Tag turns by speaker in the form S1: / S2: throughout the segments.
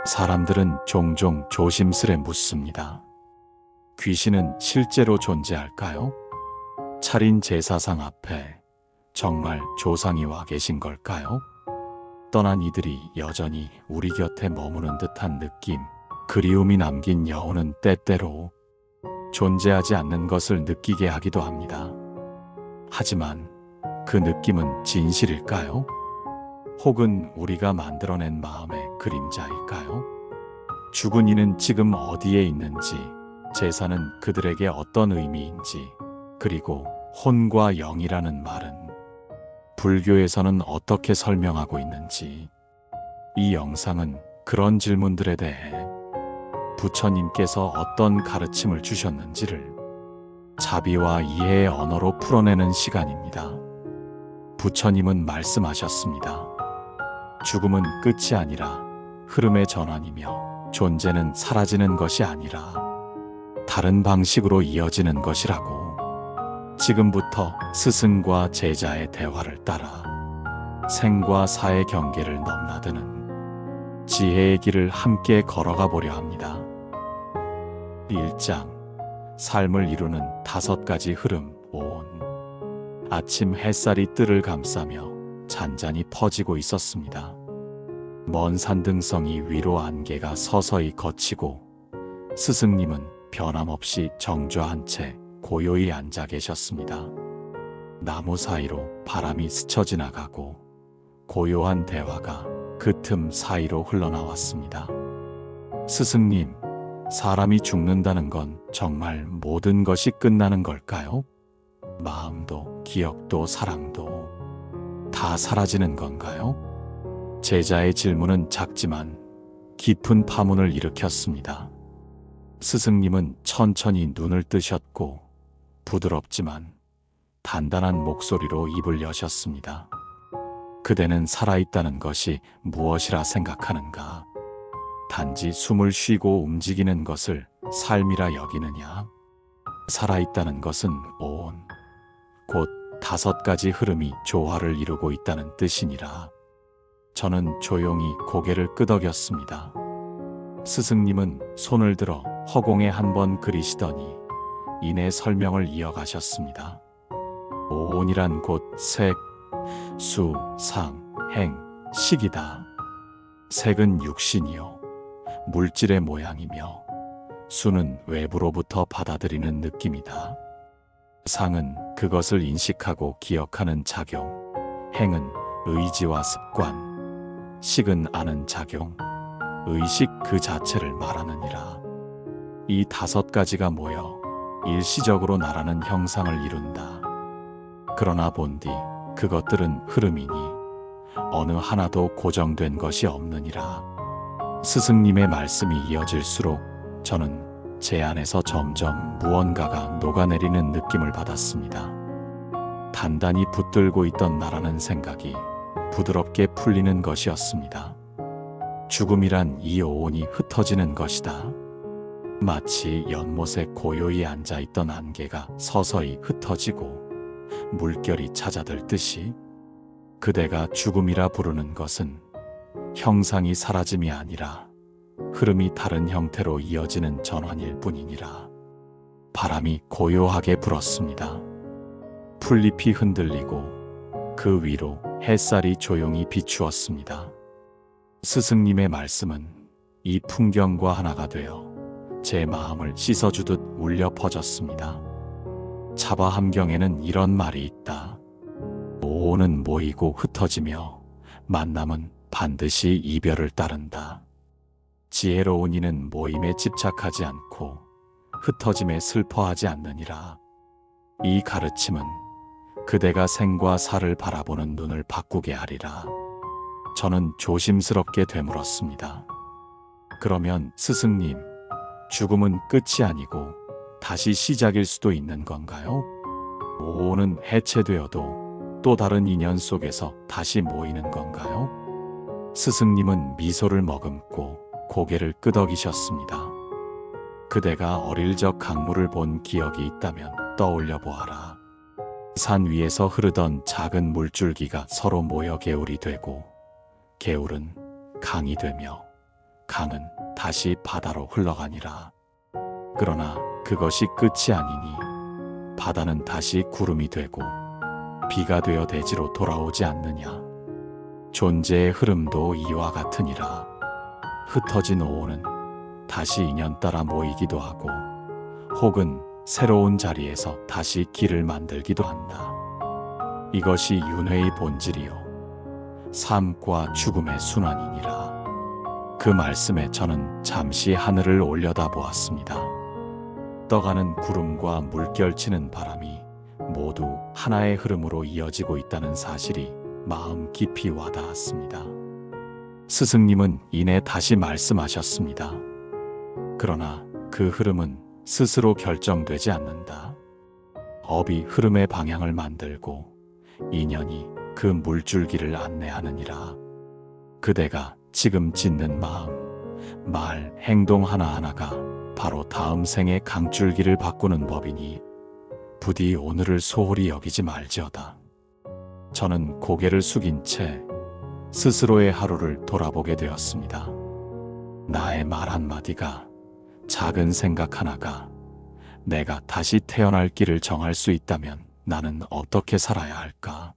S1: 사람들은 종종 조심스레 묻습니다. 귀신은 실제로 존재할까요? 차린 제사상 앞에 정말 조상이 와 계신 걸까요? 떠난 이들이 여전히 우리 곁에 머무는 듯한 느낌, 그리움이 남긴 여운은 때때로 존재하지 않는 것을 느끼게 하기도 합니다. 하지만 그 느낌은 진실일까요? 혹은 우리가 만들어낸 마음의 그림자일까요? 죽은 이는 지금 어디에 있는지, 제사는 그들에게 어떤 의미인지, 그리고 혼과 영이라는 말은 불교에서는 어떻게 설명하고 있는지, 이 영상은 그런 질문들에 대해 부처님께서 어떤 가르침을 주셨는지를 자비와 이해의 언어로 풀어내는 시간입니다. 부처님은 말씀하셨습니다. 죽음은 끝이 아니라 흐름의 전환이며 존재는 사라지는 것이 아니라 다른 방식으로 이어지는 것이라고. 지금부터 스승과 제자의 대화를 따라 생과 사의 경계를 넘나드는 지혜의 길을 함께 걸어가 보려 합니다. 1장, 삶을 이루는 5가지 흐름. 오온. 아침 햇살이 뜰을 감싸며 잔잔히 퍼지고 있었습니다. 먼 산등성이 위로 안개가 서서히 걷히고 스승님은 변함없이 정좌한 채 고요히 앉아 계셨습니다. 나무 사이로 바람이 스쳐 지나가고 고요한 대화가 그 틈 사이로 흘러나왔습니다. 스승님, 사람이 죽는다는 건 정말 모든 것이 끝나는 걸까요? 마음도 기억도 사랑도 다 사라지는 건가요? 제자의 질문은 작지만 깊은 파문을 일으켰습니다. 스승님은 천천히 눈을 뜨셨고 부드럽지만 단단한 목소리로 입을 여셨습니다. 그대는 살아있다는 것이 무엇이라 생각하는가? 단지 숨을 쉬고 움직이는 것을 삶이라 여기느냐? 살아있다는 것은 오온, 곧 5가지 흐름이 조화를 이루고 있다는 뜻이니라. 저는 조용히 고개를 끄덕였습니다. 스승님은 손을 들어 허공에 한번 그리시더니 이내 설명을 이어가셨습니다. 오온이란 곧 색, 수, 상, 행, 식이다. 색은 육신이요, 물질의 모양이며 수는 외부로부터 받아들이는 느낌이다. 상은 그것을 인식하고 기억하는 작용, 행은 의지와 습관, 식은 아는 작용, 의식 그 자체를 말하느니라. 이 5가지가 모여 일시적으로 나라는 형상을 이룬다. 그러나 본디 그것들은 흐름이니 어느 하나도 고정된 것이 없느니라. 스승님의 말씀이 이어질수록 저는 제 안에서 점점 무언가가 녹아내리는 느낌을 받았습니다. 단단히 붙들고 있던 나라는 생각이 부드럽게 풀리는 것이었습니다. 죽음이란 이 오온이 흩어지는 것이다. 마치 연못에 고요히 앉아있던 안개가 서서히 흩어지고 물결이 찾아들듯이 그대가 죽음이라 부르는 것은 형상이 사라짐이 아니라 흐름이 다른 형태로 이어지는 전환일 뿐이니라. 바람이 고요하게 불었습니다. 풀잎이 흔들리고 그 위로 햇살이 조용히 비추었습니다. 스승님의 말씀은 이 풍경과 하나가 되어 제 마음을 씻어주듯 울려 퍼졌습니다. 차바 함경에는 이런 말이 있다. 오온은 모이고 흩어지며 만남은 반드시 이별을 따른다. 지혜로운 이는 모임에 집착하지 않고 흩어짐에 슬퍼하지 않느니라. 이 가르침은 그대가 생과 사를 바라보는 눈을 바꾸게 하리라. 저는 조심스럽게 되물었습니다. 그러면 스승님, 죽음은 끝이 아니고 다시 시작일 수도 있는 건가요? 오온은 해체되어도 또 다른 인연 속에서 다시 모이는 건가요? 스승님은 미소를 머금고 고개를 끄덕이셨습니다. 그대가 어릴 적 강물을 본 기억이 있다면 떠올려 보아라. 산 위에서 흐르던 작은 물줄기가 서로 모여 개울이 되고 개울은 강이 되며 강은 다시 바다로 흘러가니라. 그러나 그것이 끝이 아니니 바다는 다시 구름이 되고 비가 되어 대지로 돌아오지 않느냐. 존재의 흐름도 이와 같으니라. 흩어진 오온은 다시 인연 따라 모이기도 하고 혹은 새로운 자리에서 다시 길을 만들기도 한다. 이것이 윤회의 본질이요 삶과 죽음의 순환이니라. 그 말씀에 저는 잠시 하늘을 올려다보았습니다. 떠가는 구름과 물결치는 바람이 모두 하나의 흐름으로 이어지고 있다는 사실이 마음 깊이 와닿았습니다. 스승님은 이내 다시 말씀하셨습니다. 그러나 그 흐름은 스스로 결정되지 않는다. 업이 흐름의 방향을 만들고 인연이 그 물줄기를 안내하느니라. 그대가 지금 짓는 마음, 말, 행동 하나하나가 바로 다음 생의 강줄기를 바꾸는 법이니 부디 오늘을 소홀히 여기지 말지어다. 저는 고개를 숙인 채 스스로의 하루를 돌아보게 되었습니다. 나의 말 한마디가, 작은 생각 하나가 내가 다시 태어날 길을 정할 수 있다면 나는 어떻게 살아야 할까?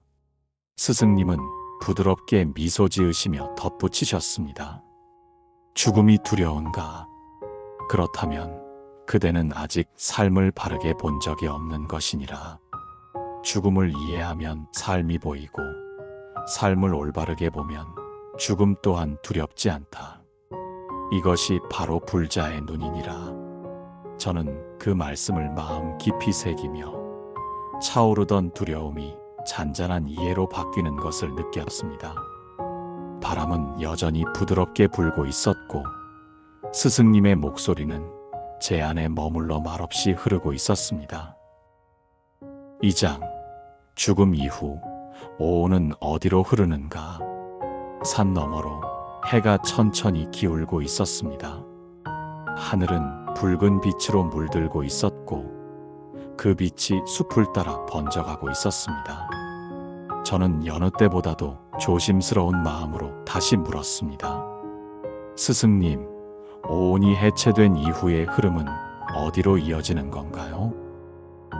S1: 스승님은 부드럽게 미소 지으시며 덧붙이셨습니다. 죽음이 두려운가? 그렇다면 그대는 아직 삶을 바르게 본 적이 없는 것이니라. 죽음을 이해하면 삶이 보이고 삶을 올바르게 보면 죽음 또한 두렵지 않다. 이것이 바로 불자의 눈이니라. 저는 그 말씀을 마음 깊이 새기며 차오르던 두려움이 잔잔한 이해로 바뀌는 것을 느꼈습니다. 바람은 여전히 부드럽게 불고 있었고 스승님의 목소리는 제 안에 머물러 말없이 흐르고 있었습니다. 2장 죽음 이후 오온은 어디로 흐르는가? 산 너머로 해가 천천히 기울고 있었습니다. 하늘은 붉은 빛으로 물들고 있었고 그 빛이 숲을 따라 번져가고 있었습니다. 저는 여느 때보다도 조심스러운 마음으로 다시 물었습니다. 스승님, 오온이 해체된 이후의 흐름은 어디로 이어지는 건가요?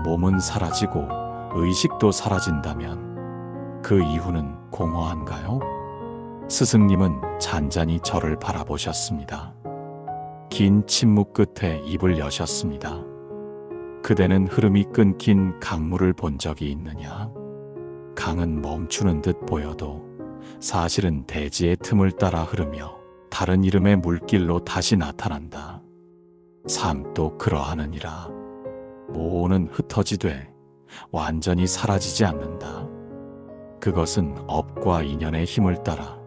S1: 몸은 사라지고 의식도 사라진다면 그 이후는 공허한가요? 스승님은 잔잔히 저를 바라보셨습니다. 긴 침묵 끝에 입을 여셨습니다. 그대는 흐름이 끊긴 강물을 본 적이 있느냐? 강은 멈추는 듯 보여도 사실은 대지의 틈을 따라 흐르며 다른 이름의 물길로 다시 나타난다. 삶도 그러하느니라. 오온은 흩어지되 완전히 사라지지 않는다. 그것은 업과 인연의 힘을 따라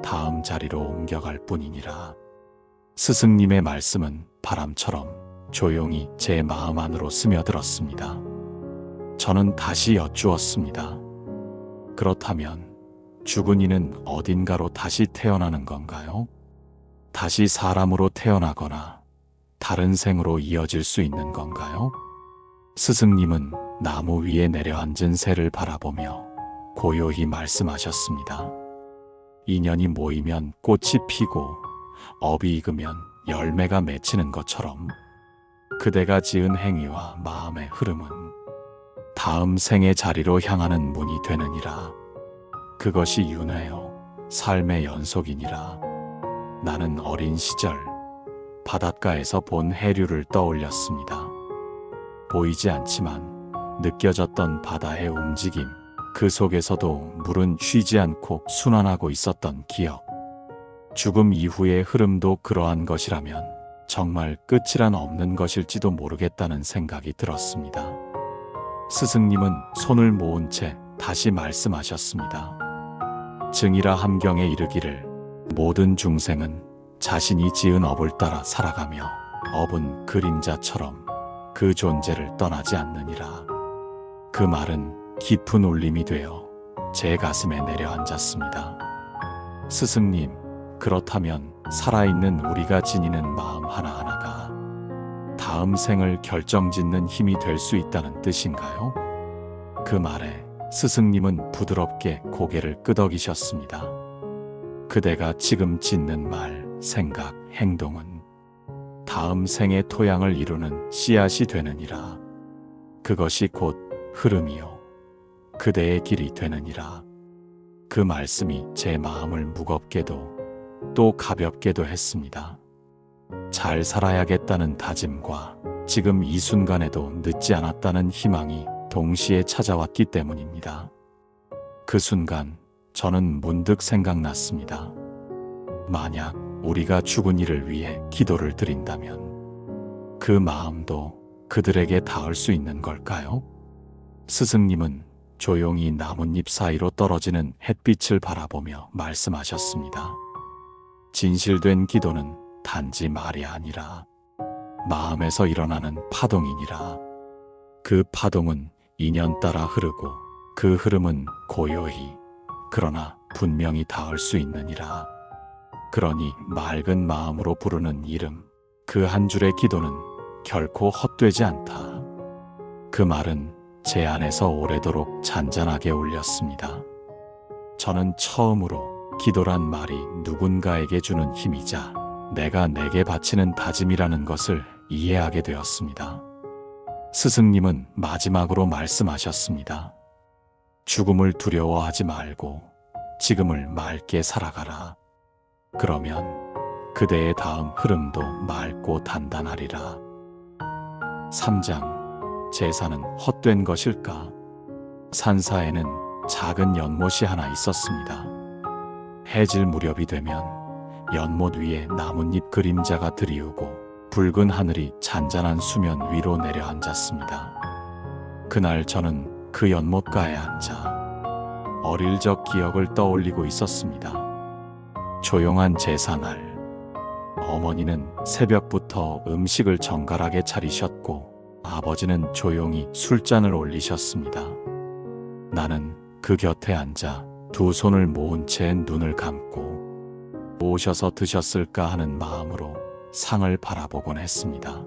S1: 다음 자리로 옮겨갈 뿐이니라. 스승님의 말씀은 바람처럼 조용히 제 마음 안으로 스며들었습니다. 저는 다시 여쭈었습니다. 그렇다면 죽은 이는 어딘가로 다시 태어나는 건가요? 다시 사람으로 태어나거나 다른 생으로 이어질 수 있는 건가요? 스승님은 나무 위에 내려앉은 새를 바라보며 고요히 말씀하셨습니다. 인연이 모이면 꽃이 피고 업이 익으면 열매가 맺히는 것처럼 그대가 지은 행위와 마음의 흐름은 다음 생의 자리로 향하는 문이 되느니라. 그것이 윤회요 삶의 연속이니라. 나는 어린 시절 바닷가에서 본 해류를 떠올렸습니다. 보이지 않지만 느껴졌던 바다의 움직임, 그 속에서도 물은 쉬지 않고 순환하고 있었던 기억. 죽음 이후의 흐름도 그러한 것이라면 정말 끝이란 없는 것일지도 모르겠다는 생각이 들었습니다. 스승님은 손을 모은 채 다시 말씀하셨습니다. 증이라 함경에 이르기를 모든 중생은 자신이 지은 업을 따라 살아가며 업은 그림자처럼 그 존재를 떠나지 않느니라. 그 말은 깊은 울림이 되어 제 가슴에 내려앉았습니다. 스승님, 그렇다면 살아있는 우리가 지니는 마음 하나하나가 다음 생을 결정짓는 힘이 될 수 있다는 뜻인가요? 그 말에 스승님은 부드럽게 고개를 끄덕이셨습니다. 그대가 지금 짓는 말, 생각, 행동은 다음 생의 토양을 이루는 씨앗이 되느니라. 그것이 곧 흐름이요 그대의 길이 되느니라. 그 말씀이 제 마음을 무겁게도 또 가볍게도 했습니다. 잘 살아야겠다는 다짐과 지금 이 순간에도 늦지 않았다는 희망이 동시에 찾아왔기 때문입니다. 그 순간 저는 문득 생각났습니다. 만약 우리가 죽은 이를 위해 기도를 드린다면 그 마음도 그들에게 닿을 수 있는 걸까요? 스승님은 조용히 나뭇잎 사이로 떨어지는 햇빛을 바라보며 말씀하셨습니다. 진실된 기도는 단지 말이 아니라 마음에서 일어나는 파동이니라. 그 파동은 인연 따라 흐르고 그 흐름은 고요히 그러나 분명히 닿을 수 있느니라. 그러니 맑은 마음으로 부르는 이름, 그 한 줄의 기도는 결코 헛되지 않다. 그 말은 제 안에서 오래도록 잔잔하게 울렸습니다. 저는 처음으로 기도란 말이 누군가에게 주는 힘이자 내가 내게 바치는 다짐이라는 것을 이해하게 되었습니다. 스승님은 마지막으로 말씀하셨습니다. 죽음을 두려워하지 말고 지금을 맑게 살아가라. 그러면 그대의 다음 흐름도 맑고 단단하리라. 3장. 제사는 헛된 것일까? 산사에는 작은 연못이 하나 있었습니다. 해질 무렵이 되면 연못 위에 나뭇잎 그림자가 드리우고 붉은 하늘이 잔잔한 수면 위로 내려앉았습니다. 그날 저는 그 연못가에 앉아 어릴 적 기억을 떠올리고 있었습니다. 조용한 제사날, 어머니는 새벽부터 음식을 정갈하게 차리셨고 아버지는 조용히 술잔을 올리셨습니다. 나는 그 곁에 앉아 두 손을 모은 채 눈을 감고 오셔서 드셨을까 하는 마음으로 상을 바라보곤 했습니다.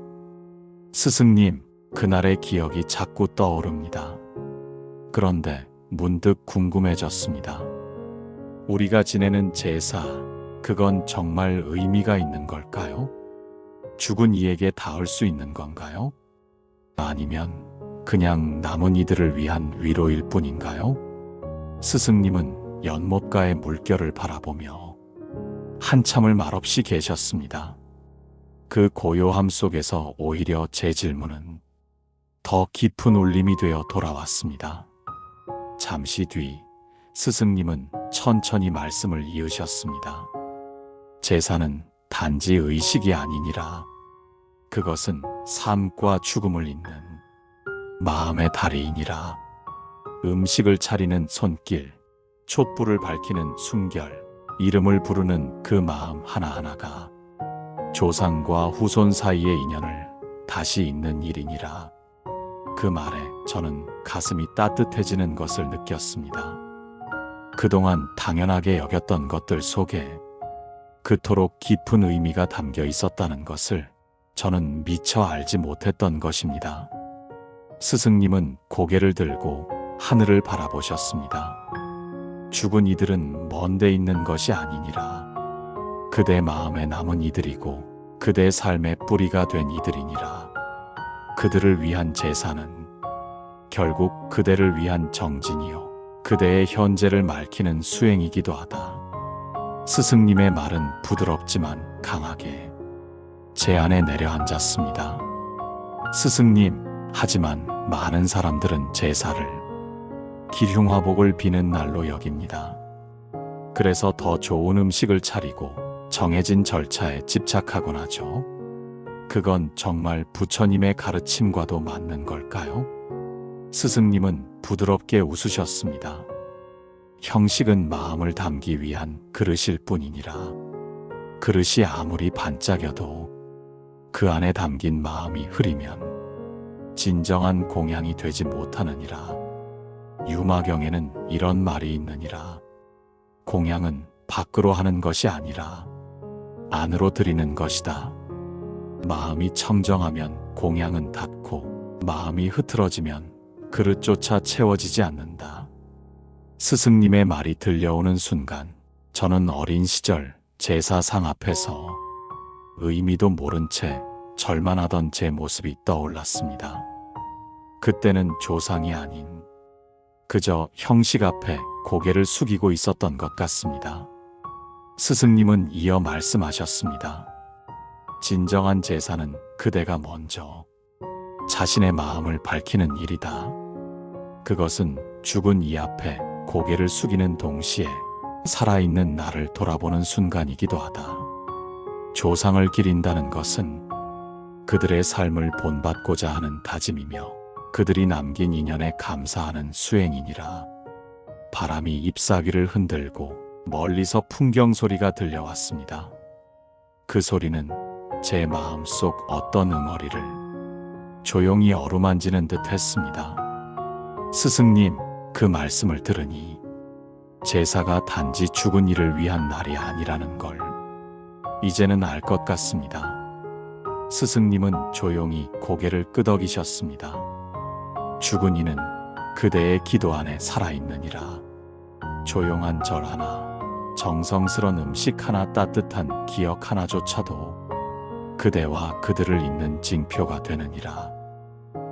S1: 스승님, 그날의 기억이 자꾸 떠오릅니다. 그런데 문득 궁금해졌습니다. 우리가 지내는 제사, 그건 정말 의미가 있는 걸까요? 죽은 이에게 닿을 수 있는 건가요? 아니면 그냥 남은 이들을 위한 위로일 뿐인가요? 스승님은 연못가의 물결을 바라보며 한참을 말없이 계셨습니다. 그 고요함 속에서 오히려 제 질문은 더 깊은 울림이 되어 돌아왔습니다. 잠시 뒤 스승님은 천천히 말씀을 이으셨습니다. 제사는 단지 의식이 아니니라. 그것은 삶과 죽음을 잇는 마음의 다리이니라. 음식을 차리는 손길, 촛불을 밝히는 숨결, 이름을 부르는 그 마음 하나하나가 조상과 후손 사이의 인연을 다시 잇는 일이니라. 그 말에 저는 가슴이 따뜻해지는 것을 느꼈습니다. 그동안 당연하게 여겼던 것들 속에 그토록 깊은 의미가 담겨 있었다는 것을 저는 미처 알지 못했던 것입니다. 스승님은 고개를 들고 하늘을 바라보셨습니다. 죽은 이들은 먼데 있는 것이 아니니라. 그대 마음에 남은 이들이고 그대 삶의 뿌리가 된 이들이니라. 그들을 위한 제사는 결국 그대를 위한 정진이요 그대의 현재를 밝히는 수행이기도 하다. 스승님의 말은 부드럽지만 강하게 제 안에 내려앉았습니다. 스승님, 하지만 많은 사람들은 제사를 기흉화복을 비는 날로 여깁니다. 그래서 더 좋은 음식을 차리고 정해진 절차에 집착하곤 하죠. 그건 정말 부처님의 가르침과도 맞는 걸까요? 스승님은 부드럽게 웃으셨습니다. 형식은 마음을 담기 위한 그릇일 뿐이니라. 그릇이 아무리 반짝여도 그 안에 담긴 마음이 흐리면 진정한 공양이 되지 못하느니라. 유마경에는 이런 말이 있느니라. 공양은 밖으로 하는 것이 아니라 안으로 드리는 것이다. 마음이 청정하면 공양은 닿고 마음이 흐트러지면 그릇조차 채워지지 않는다. 스승님의 말이 들려오는 순간 저는 어린 시절 제사상 앞에서 의미도 모른 채 절만 하던 제 모습이 떠올랐습니다. 그때는 조상이 아닌 그저 형식 앞에 고개를 숙이고 있었던 것 같습니다. 스승님은 이어 말씀하셨습니다. 진정한 제사는 그대가 먼저 자신의 마음을 밝히는 일이다. 그것은 죽은 이 앞에 고개를 숙이는 동시에 살아있는 나를 돌아보는 순간이기도 하다. 조상을 기린다는 것은 그들의 삶을 본받고자 하는 다짐이며 그들이 남긴 인연에 감사하는 수행이니라. 바람이 잎사귀를 흔들고 멀리서 풍경 소리가 들려왔습니다. 그 소리는 제 마음속 어떤 응어리를 조용히 어루만지는 듯 했습니다. 스승님, 그 말씀을 들으니 제사가 단지 죽은 이를 위한 날이 아니라는 걸 이제는 알 것 같습니다. 스승님은 조용히 고개를 끄덕이셨습니다. 죽은 이는 그대의 기도 안에 살아있느니라. 조용한 절 하나, 정성스런 음식 하나, 따뜻한 기억 하나조차도 그대와 그들을 잇는 징표가 되느니라.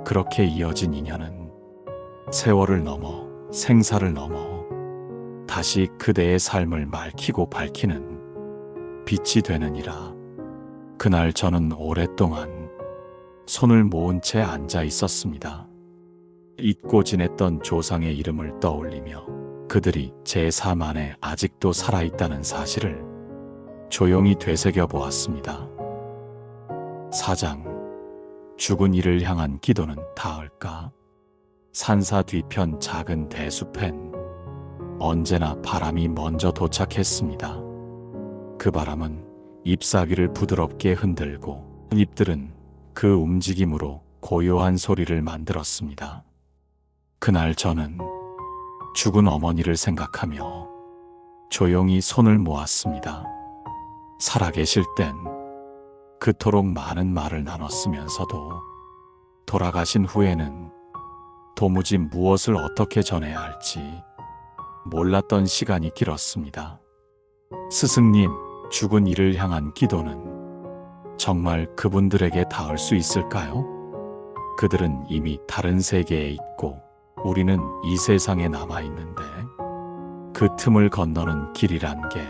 S1: 그렇게 이어진 인연은 세월을 넘어 생사를 넘어 다시 그대의 삶을 맑히고 밝히는 빛이 되느니라. 그날 저는 오랫동안 손을 모은 채 앉아 있었습니다. 잊고 지냈던 조상의 이름을 떠올리며 그들이 제 삶 안에 아직도 살아있다는 사실을 조용히 되새겨 보았습니다. 4장 죽은 이를 향한 기도는 닿을까? 산사 뒤편 작은 대숲엔 언제나 바람이 먼저 도착했습니다. 그 바람은 잎사귀를 부드럽게 흔들고 잎들은 그 움직임으로 고요한 소리를 만들었습니다. 그날 저는 죽은 어머니를 생각하며 조용히 손을 모았습니다. 살아계실 땐 그토록 많은 말을 나눴으면서도 돌아가신 후에는 도무지 무엇을 어떻게 전해야 할지 몰랐던 시간이 길었습니다. 스승님, 죽은 이를 향한 기도는 정말 그분들에게 닿을 수 있을까요? 그들은 이미 다른 세계에 있고 우리는 이 세상에 남아있는데 그 틈을 건너는 길이란 게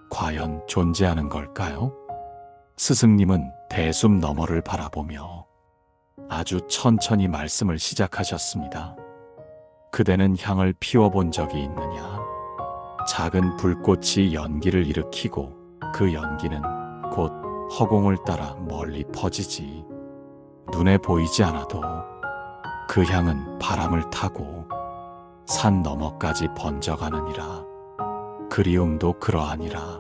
S1: 과연 존재하는 걸까요? 스승님은 대숲 너머를 바라보며 아주 천천히 말씀을 시작하셨습니다. 그대는 향을 피워본 적이 있느냐? 작은 불꽃이 연기를 일으키고 그 연기는 곧 허공을 따라 멀리 퍼지지. 눈에 보이지 않아도 그 향은 바람을 타고 산 너머까지 번져가느니라. 그리움도 그러하니라.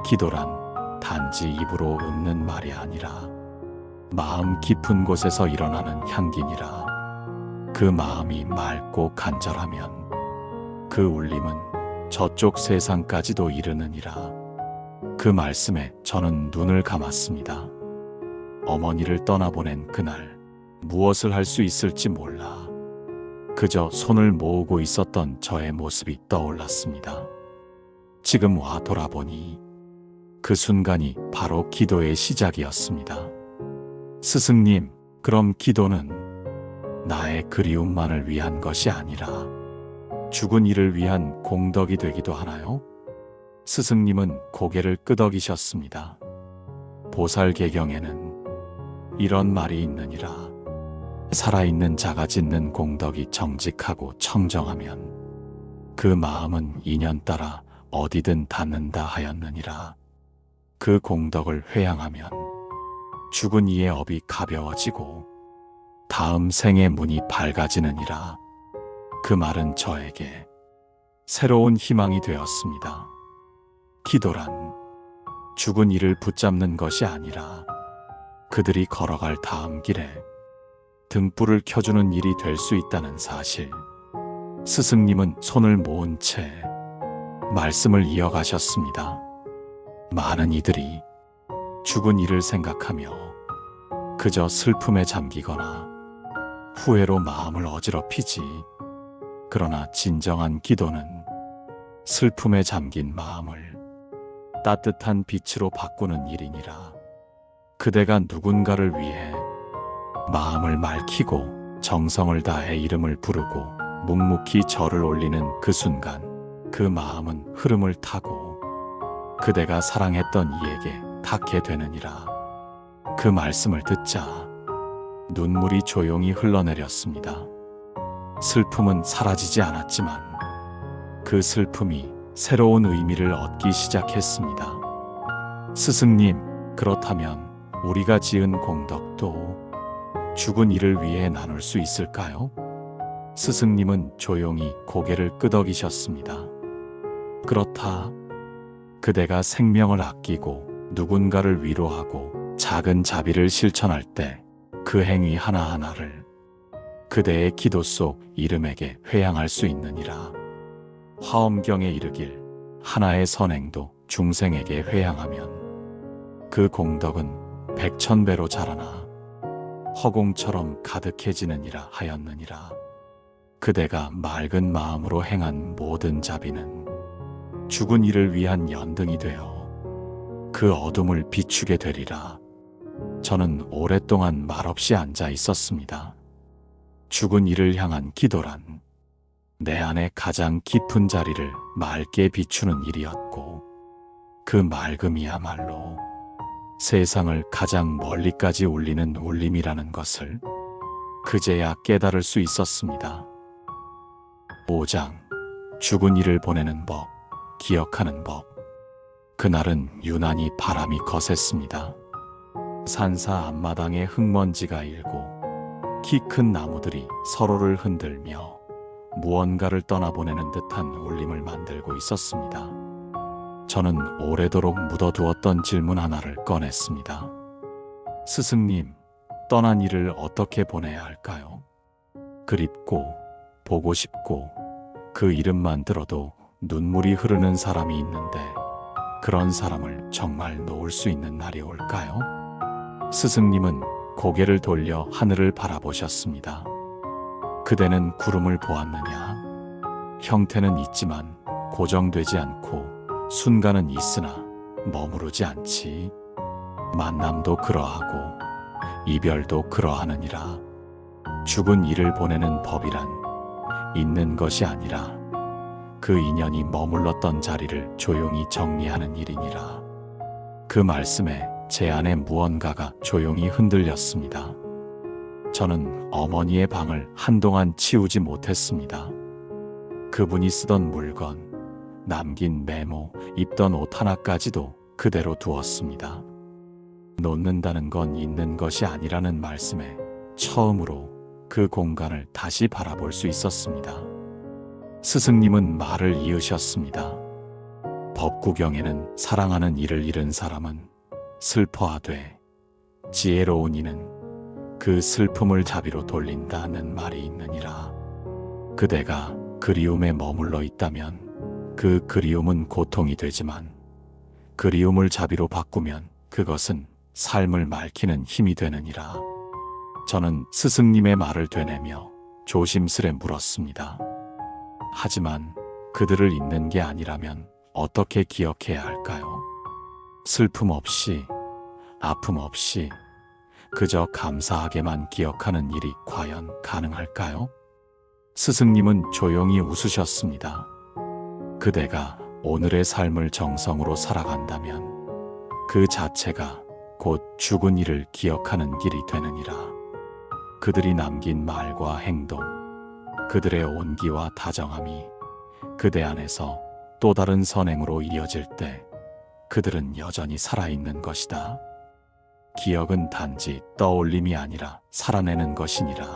S1: 기도란 단지 입으로 읊는 말이 아니라 마음 깊은 곳에서 일어나는 향기니라. 그 마음이 맑고 간절하면 그 울림은 저쪽 세상까지도 이르느니라. 그 말씀에 저는 눈을 감았습니다. 어머니를 떠나보낸 그날 무엇을 할 수 있을지 몰라 그저 손을 모으고 있었던 저의 모습이 떠올랐습니다. 지금 와 돌아보니 그 순간이 바로 기도의 시작이었습니다. 스승님, 그럼 기도는 나의 그리움만을 위한 것이 아니라 죽은 이를 위한 공덕이 되기도 하나요? 스승님은 고개를 끄덕이셨습니다. 보살개경에는 이런 말이 있느니라. 살아있는 자가 짓는 공덕이 정직하고 청정하면 그 마음은 인연 따라 어디든 닿는다 하였느니라. 그 공덕을 회양하면 죽은 이의 업이 가벼워지고 다음 생의 문이 밝아지느니라. 그 말은 저에게 새로운 희망이 되었습니다. 기도란 죽은 이를 붙잡는 것이 아니라 그들이 걸어갈 다음 길에 등불을 켜주는 일이 될 수 있다는 사실. 스승님은 손을 모은 채 말씀을 이어가셨습니다. 많은 이들이 죽은 이를 생각하며 그저 슬픔에 잠기거나 후회로 마음을 어지럽히지. 그러나 진정한 기도는 슬픔에 잠긴 마음을 따뜻한 빛으로 바꾸는 일이니라. 그대가 누군가를 위해 마음을 맑히고 정성을 다해 이름을 부르고 묵묵히 절을 올리는 그 순간 그 마음은 흐름을 타고 그대가 사랑했던 이에게 닿게 되느니라. 그 말씀을 듣자 눈물이 조용히 흘러내렸습니다. 슬픔은 사라지지 않았지만 그 슬픔이 새로운 의미를 얻기 시작했습니다. 스승님, 그렇다면 우리가 지은 공덕도 죽은 이를 위해 나눌 수 있을까요? 스승님은 조용히 고개를 끄덕이셨습니다. 그렇다. 그대가 생명을 아끼고 누군가를 위로하고 작은 자비를 실천할 때 그 행위 하나하나를 그대의 기도 속 이름에게 회양할 수 있느니라. 화엄경에 이르길 하나의 선행도 중생에게 회양하면 그 공덕은 백천배로 자라나 허공처럼 가득해지느니라 하였느니라. 그대가 맑은 마음으로 행한 모든 자비는 죽은 이를 위한 연등이 되어 그 어둠을 비추게 되리라. 저는 오랫동안 말없이 앉아 있었습니다. 죽은 이를 향한 기도란 내 안의 가장 깊은 자리를 맑게 비추는 일이었고 그 맑음이야말로 세상을 가장 멀리까지 울리는 울림이라는 것을 그제야 깨달을 수 있었습니다. 5장 죽은 이를 보내는 법, 기억하는 법. 그날은 유난히 바람이 거셌습니다. 산사 앞마당에 흙먼지가 일고 키 큰 나무들이 서로를 흔들며 무언가를 떠나보내는 듯한 울림을 만들고 있었습니다. 저는 오래도록 묻어두었던 질문 하나를 꺼냈습니다. 스승님, 떠난 이를 어떻게 보내야 할까요? 그립고 보고 싶고 그 이름만 들어도 눈물이 흐르는 사람이 있는데 그런 사람을 정말 놓을 수 있는 날이 올까요? 스승님은 고개를 돌려 하늘을 바라보셨습니다. 그대는 구름을 보았느냐? 형태는 있지만 고정되지 않고 순간은 있으나 머무르지 않지. 만남도 그러하고 이별도 그러하느니라. 죽은 이를 보내는 법이란 있는 것이 아니라 그 인연이 머물렀던 자리를 조용히 정리하는 일이니라. 그 말씀에 제 안에 무언가가 조용히 흔들렸습니다. 저는 어머니의 방을 한동안 치우지 못했습니다. 그분이 쓰던 물건, 남긴 메모, 입던 옷 하나까지도 그대로 두었습니다. 놓는다는 건 있는 것이 아니라는 말씀에 처음으로 그 공간을 다시 바라볼 수 있었습니다. 스승님은 말을 이으셨습니다. 법구경에는 사랑하는 이를 잃은 사람은 슬퍼하되 지혜로운 이는 그 슬픔을 자비로 돌린다는 말이 있느니라. 그대가 그리움에 머물러 있다면 그 그리움은 고통이 되지만 그리움을 자비로 바꾸면 그것은 삶을 맑히는 힘이 되느니라. 저는 스승님의 말을 되뇌며 조심스레 물었습니다. 하지만 그들을 잊는 게 아니라면 어떻게 기억해야 할까요? 슬픔 없이, 아픔 없이 그저 감사하게만 기억하는 일이 과연 가능할까요? 스승님은 조용히 웃으셨습니다. 그대가 오늘의 삶을 정성으로 살아간다면 그 자체가 곧 죽은 이를 기억하는 길이 되느니라. 그들이 남긴 말과 행동, 그들의 온기와 다정함이 그대 안에서 또 다른 선행으로 이어질 때 그들은 여전히 살아있는 것이다. 기억은 단지 떠올림이 아니라 살아내는 것이니라.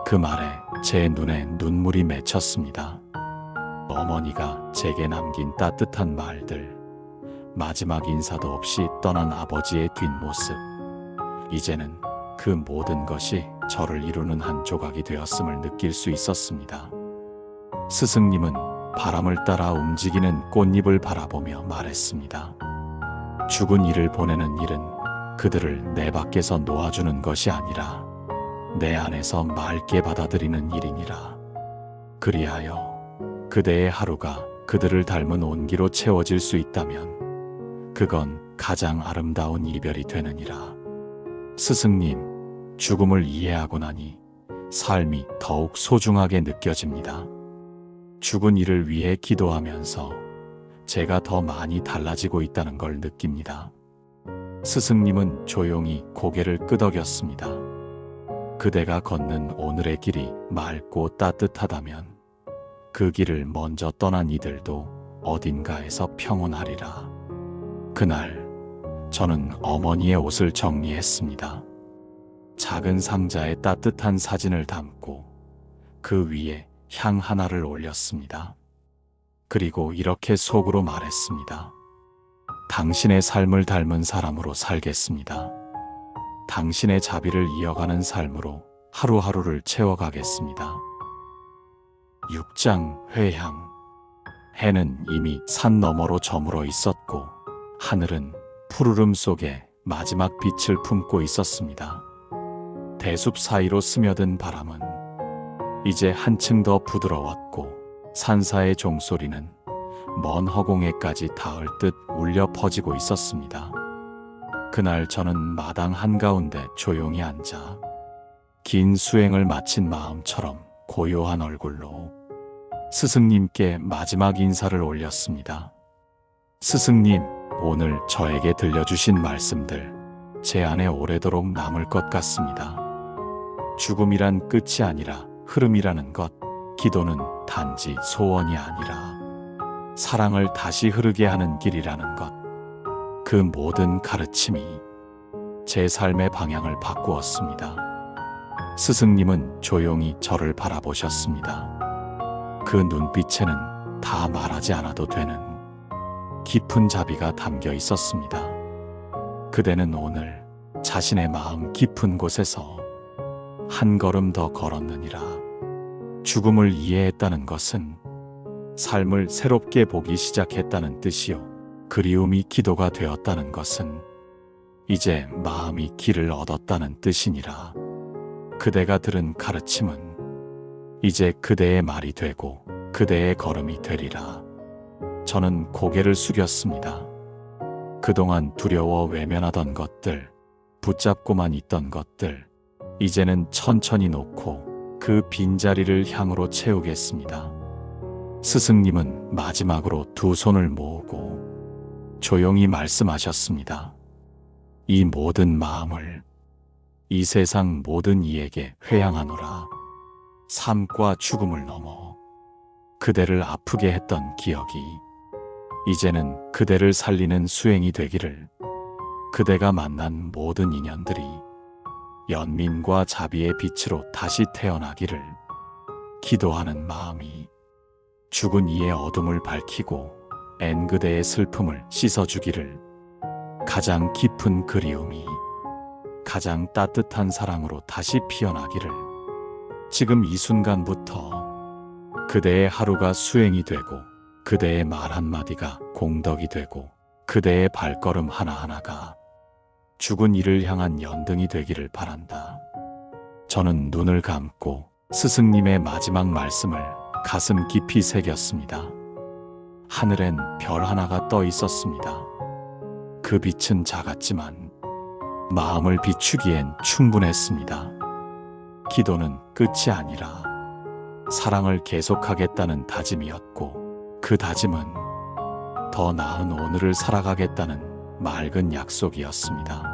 S1: 그 말에 제 눈에 눈물이 맺혔습니다. 어머니가 제게 남긴 따뜻한 말들, 마지막 인사도 없이 떠난 아버지의 뒷모습. 이제는 그 모든 것이 저를 이루는 한 조각이 되었음을 느낄 수 있었습니다. 스승님은 바람을 따라 움직이는 꽃잎을 바라보며 말했습니다. 죽은 이를 보내는 일은 그들을 내 밖에서 놓아주는 것이 아니라 내 안에서 맑게 받아들이는 일이니라. 그리하여 그대의 하루가 그들을 닮은 온기로 채워질 수 있다면 그건 가장 아름다운 이별이 되느니라. 스승님, 죽음을 이해하고 나니 삶이 더욱 소중하게 느껴집니다. 죽은 이를 위해 기도하면서 제가 더 많이 달라지고 있다는 걸 느낍니다. 스승님은 조용히 고개를 끄덕였습니다. 그대가 걷는 오늘의 길이 맑고 따뜻하다면 그 길을 먼저 떠난 이들도 어딘가에서 평온하리라. 그날 저는 어머니의 옷을 정리했습니다. 작은 상자에 따뜻한 사진을 담고 그 위에 향 하나를 올렸습니다. 그리고 이렇게 속으로 말했습니다. 당신의 삶을 닮은 사람으로 살겠습니다. 당신의 자비를 이어가는 삶으로 하루하루를 채워가겠습니다. 6장 회향. 해는 이미 산 너머로 저물어 있었고 하늘은 푸르름 속에 마지막 빛을 품고 있었습니다. 대숲 사이로 스며든 바람은 이제 한층 더 부드러웠고 산사의 종소리는 먼 허공에까지 닿을 듯 울려 퍼지고 있었습니다. 그날 저는 마당 한가운데 조용히 앉아 긴 수행을 마친 마음처럼 고요한 얼굴로 스승님께 마지막 인사를 올렸습니다. 스승님, 오늘 저에게 들려주신 말씀들 제 안에 오래도록 남을 것 같습니다. 죽음이란 끝이 아니라 흐름이라는 것, 기도는 단지 소원이 아니라 사랑을 다시 흐르게 하는 길이라는 것, 그 모든 가르침이 제 삶의 방향을 바꾸었습니다. 스승님은 조용히 저를 바라보셨습니다. 그 눈빛에는 다 말하지 않아도 되는 깊은 자비가 담겨 있었습니다. 그대는 오늘 자신의 마음 깊은 곳에서 한 걸음 더 걸었느니라. 죽음을 이해했다는 것은 삶을 새롭게 보기 시작했다는 뜻이요. 그리움이 기도가 되었다는 것은 이제 마음이 길을 얻었다는 뜻이니라. 그대가 들은 가르침은 이제 그대의 말이 되고 그대의 걸음이 되리라. 저는 고개를 숙였습니다. 그동안 두려워 외면하던 것들, 붙잡고만 있던 것들, 이제는 천천히 놓고 그 빈자리를 향으로 채우겠습니다. 스승님은 마지막으로 두 손을 모으고 조용히 말씀하셨습니다. 이 모든 마음을 이 세상 모든 이에게 회양하노라. 삶과 죽음을 넘어 그대를 아프게 했던 기억이 이제는 그대를 살리는 수행이 되기를, 그대가 만난 모든 인연들이 연민과 자비의 빛으로 다시 태어나기를 기도하는 마음이 죽은 이의 어둠을 밝히고 앤 그대의 슬픔을 씻어주기를, 가장 깊은 그리움이 가장 따뜻한 사랑으로 다시 피어나기를, 지금 이 순간부터 그대의 하루가 수행이 되고 그대의 말 한마디가 공덕이 되고 그대의 발걸음 하나하나가 죽은 이를 향한 연등이 되기를 바란다. 저는 눈을 감고 스승님의 마지막 말씀을 가슴 깊이 새겼습니다. 하늘엔 별 하나가 떠 있었습니다. 그 빛은 작았지만 마음을 비추기엔 충분했습니다. 기도는 끝이 아니라 사랑을 계속하겠다는 다짐이었고, 그 다짐은 더 나은 오늘을 살아가겠다는 맑은 약속이었습니다.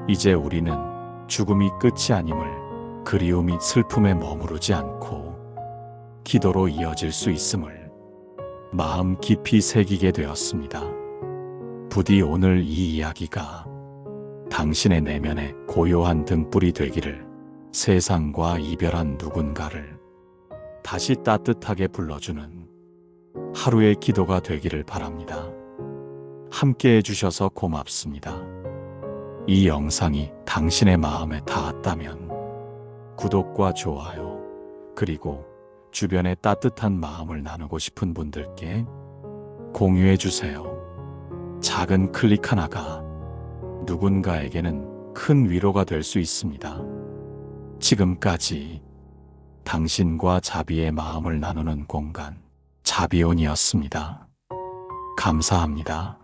S1: 이제 우리는 죽음이 끝이 아님을, 그리움이 슬픔에 머무르지 않고 기도로 이어질 수 있음을 마음 깊이 새기게 되었습니다. 부디 오늘 이 이야기가 당신의 내면에 고요한 등불이 되기를, 세상과 이별한 누군가를 다시 따뜻하게 불러주는 하루의 기도가 되기를 바랍니다. 함께 해주셔서 고맙습니다. 이 영상이 당신의 마음에 닿았다면 구독과 좋아요, 그리고 주변에 따뜻한 마음을 나누고 싶은 분들께 공유해주세요. 작은 클릭 하나가 누군가에게는 큰 위로가 될 수 있습니다. 지금까지 당신과 자비의 마음을 나누는 공간, 자비온이었습니다. 감사합니다.